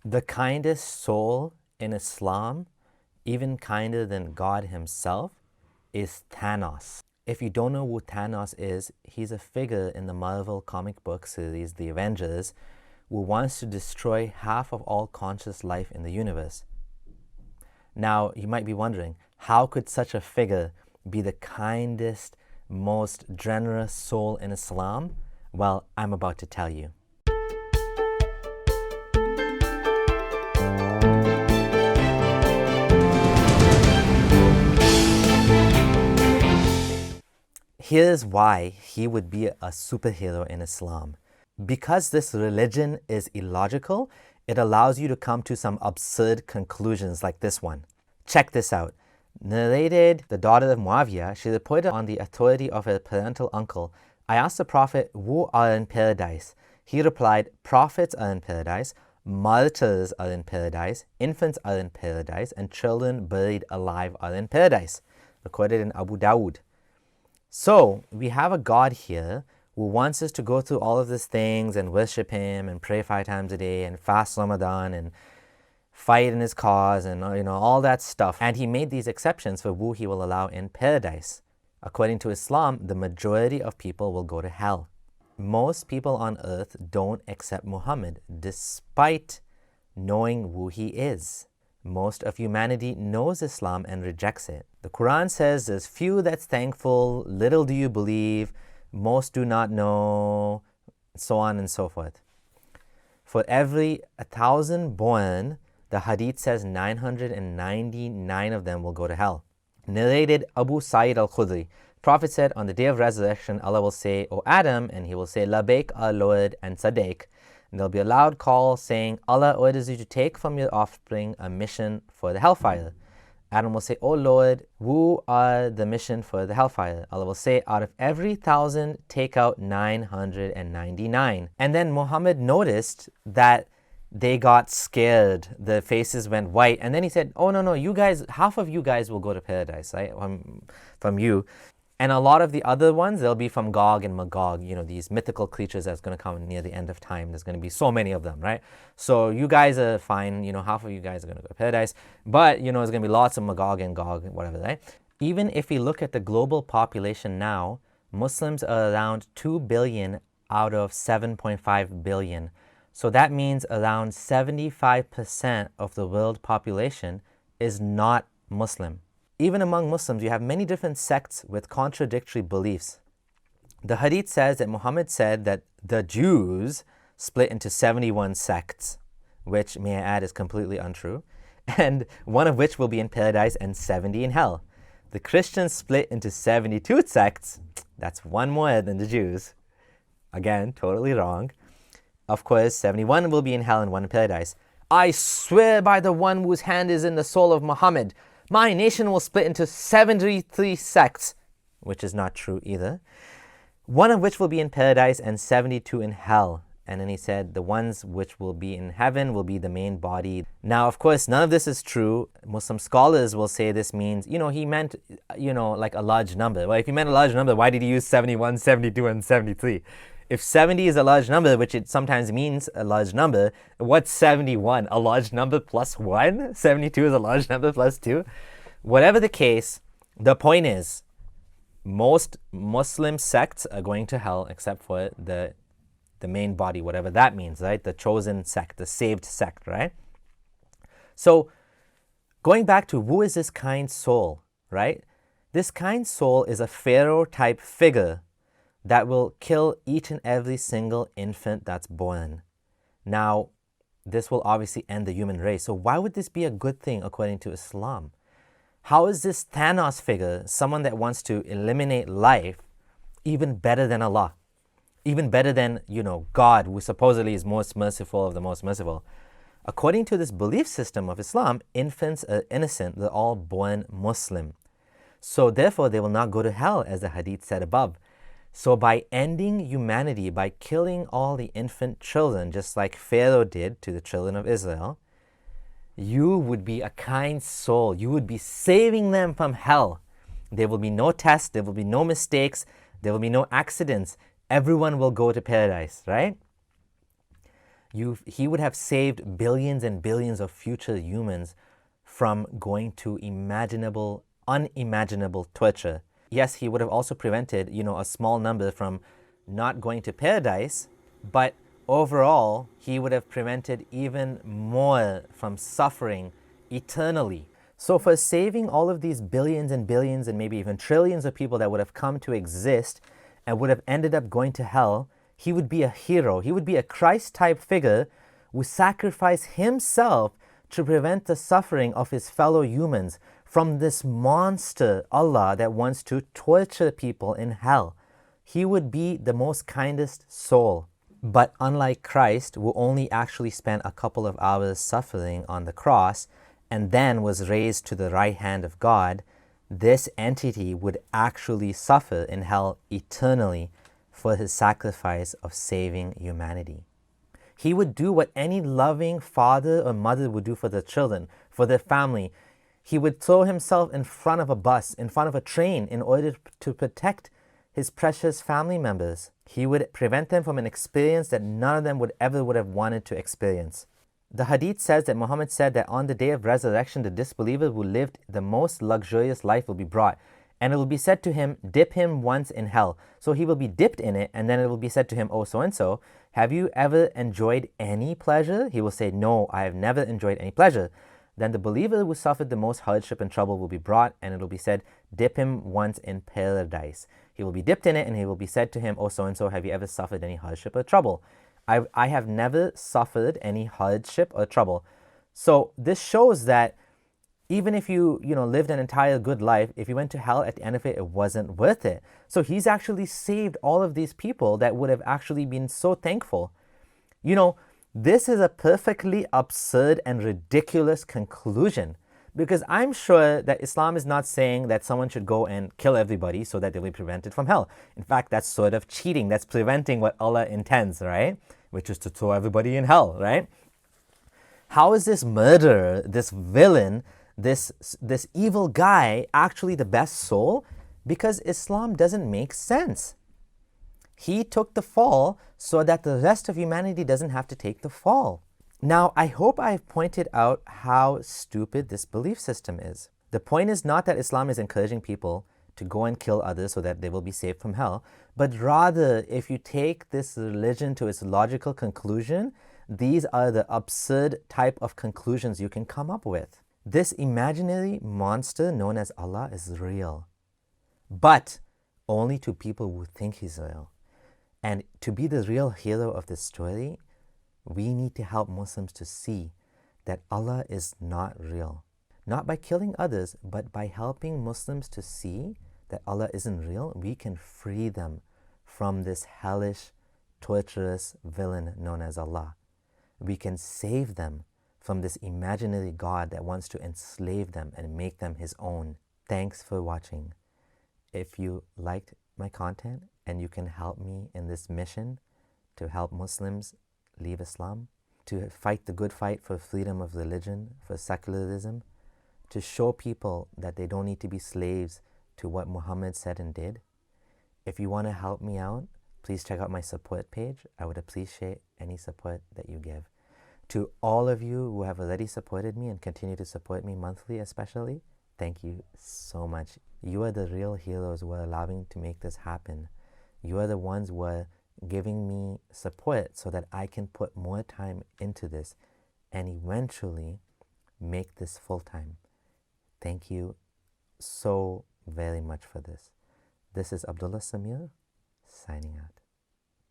The kindest soul in Islam, even kinder than God himself, is Thanos. If you don't know who Thanos is, he's a figure in the Marvel comic book series, The Avengers, who wants to destroy half of all conscious life in the universe. Now, you might be wondering, how could such a figure be the kindest, most generous soul in Islam? Well, I'm about to tell you. Here's why he would be a superhero in Islam. Because this religion is illogical, it allows you to come to some absurd conclusions like this one. Check this out. Narrated the daughter of Muawiyah, she reported on the authority of her parental uncle, I asked the Prophet, who are in paradise? He replied, prophets are in paradise, martyrs are in paradise, infants are in paradise, and children buried alive are in paradise. Recorded in Abu Dawud. So, we have a God here who wants us to go through all of these things and worship him and pray 5 times a day and fast Ramadan and fight in his cause and all that stuff. And he made these exceptions for who he will allow in paradise. According to Islam, the majority of people will go to hell. Most people on earth don't accept Muhammad despite knowing who he is. Most of humanity knows Islam and rejects it. The Quran says there's few that's thankful, little do you believe, most do not know, so on and so forth. For every 1,000 born, the Hadith says 999 of them will go to hell. Narrated Abu Sa'id al-Khudri. Prophet said, on the day of resurrection, Allah will say, O Adam, and he will say, Labaik, our Lord, and Sadiq. And there'll be a loud call saying, Allah orders you to take from your offspring a mission for the hellfire. Adam will say, O Lord, who are the mission for the hellfire? Allah will say, out of every 1,000, take out 999. And then Muhammad noticed that they got scared. Their faces went white. And then he said, oh, no, you guys, half of you guys will go to paradise, right? From you. And a lot of the other ones, they'll be from Gog and Magog, these mythical creatures that's going to come near the end of time. There's going to be so many of them, right? So you guys are fine, half of you guys are going to go to paradise. But, there's going to be lots of Magog and Gog, whatever, right? Even if we look at the global population now, Muslims are around 2 billion out of 7.5 billion. So that means around 75% of the world population is not Muslim. Even among Muslims, you have many different sects with contradictory beliefs. The Hadith says that Muhammad said that the Jews split into 71 sects, which, may I add, is completely untrue, and one of which will be in paradise and 70 in hell. The Christians split into 72 sects. That's one more than the Jews. Again, totally wrong. Of course, 71 will be in hell and 1 in paradise. I swear by the one whose hand is in the soul of Muhammad, my nation will split into 73 sects, which is not true either, one of which will be in paradise and 72 in hell. And then he said, the ones which will be in heaven will be the main body. Now, of course, none of this is true. Muslim scholars will say this means, he meant, like a large number. Well, if he meant a large number, why did he use 71, 72, and 73? If 70 is a large number, which it sometimes means a large number, what's 71? A large number plus 1? 72 is a large number plus 2? Whatever the case, the point is, most Muslim sects are going to hell except for the main body, whatever that means, right? The chosen sect, the saved sect, right? So, going back to who is this kind soul, right? This kind soul is a pharaoh-type figure that will kill each and every single infant that's born. Now, this will obviously end the human race. So why would this be a good thing according to Islam? How is this Thanos figure, someone that wants to eliminate life, even better than Allah? Even better than, God, who supposedly is most merciful of the most merciful. According to this belief system of Islam, infants are innocent. They're all born Muslim. So therefore, they will not go to hell, as the Hadith said above. So by ending humanity, by killing all the infant children, just like Pharaoh did to the children of Israel, you would be a kind soul. You would be saving them from hell. There will be no tests. There will be no mistakes. There will be no accidents. Everyone will go to paradise, right? He would have saved billions and billions of future humans from going to unimaginable torture. Yes, he would have also prevented, a small number from not going to paradise, but overall, he would have prevented even more from suffering eternally. So for saving all of these billions and billions and maybe even trillions of people that would have come to exist and would have ended up going to hell, he would be a hero. He would be a Christ-type figure who sacrificed himself to prevent the suffering of his fellow humans from this monster, Allah, that wants to torture people in hell. He would be the most kindest soul. But unlike Christ, who only actually spent a couple of hours suffering on the cross and then was raised to the right hand of God, this entity would actually suffer in hell eternally for his sacrifice of saving humanity. He would do what any loving father or mother would do for their children, for their family. He would throw himself in front of a bus, in front of a train, in order to protect his precious family members. He would prevent them from an experience that none of them would have wanted to experience. The Hadith says that Muhammad said that on the day of resurrection, the disbeliever who lived the most luxurious life will be brought, and it will be said to him, dip him once in hell. So he will be dipped in it, and then it will be said to him, oh, so-and-so, have you ever enjoyed any pleasure? He will say, no, I have never enjoyed any pleasure. Then the believer who suffered the most hardship and trouble will be brought, and it will be said, dip him once in paradise. He will be dipped in it, and he will be said to him, oh, so-and-so, have you ever suffered any hardship or trouble? I have never suffered any hardship or trouble. So this shows that even if you lived an entire good life, if you went to hell at the end of it, it wasn't worth it. So he's actually saved all of these people that would have actually been so thankful. This is a perfectly absurd and ridiculous conclusion, because I'm sure that Islam is not saying that someone should go and kill everybody so that they'll be prevented from hell. In fact, that's sort of cheating. That's preventing what Allah intends, right? Which is to throw everybody in hell, right? How is this murderer, this villain, this evil guy actually the best soul? Because Islam doesn't make sense. He took the fall so that the rest of humanity doesn't have to take the fall. Now, I hope I've pointed out how stupid this belief system is. The point is not that Islam is encouraging people to go and kill others so that they will be saved from hell, but rather, if you take this religion to its logical conclusion, these are the absurd type of conclusions you can come up with. This imaginary monster known as Allah is real, but only to people who think he's real. And to be the real hero of this story, we need to help Muslims to see that Allah is not real. Not by killing others, but by helping Muslims to see that Allah isn't real, we can free them from this hellish, torturous villain known as Allah. We can save them from this imaginary God that wants to enslave them and make them his own. Thanks for watching. If you liked my content and you can help me in this mission to help Muslims leave Islam, to fight the good fight for freedom of religion, for secularism, to show people that they don't need to be slaves to what Muhammad said and did. If you want to help me out, please check out my support page. I would appreciate any support that you give. To all of you who have already supported me and continue to support me monthly especially, thank you so much. You are the real heroes who are allowing to make this happen. You are the ones who are giving me support so that I can put more time into this and eventually make this full-time. Thank you so very much for this. This is Abdullah Samir signing out.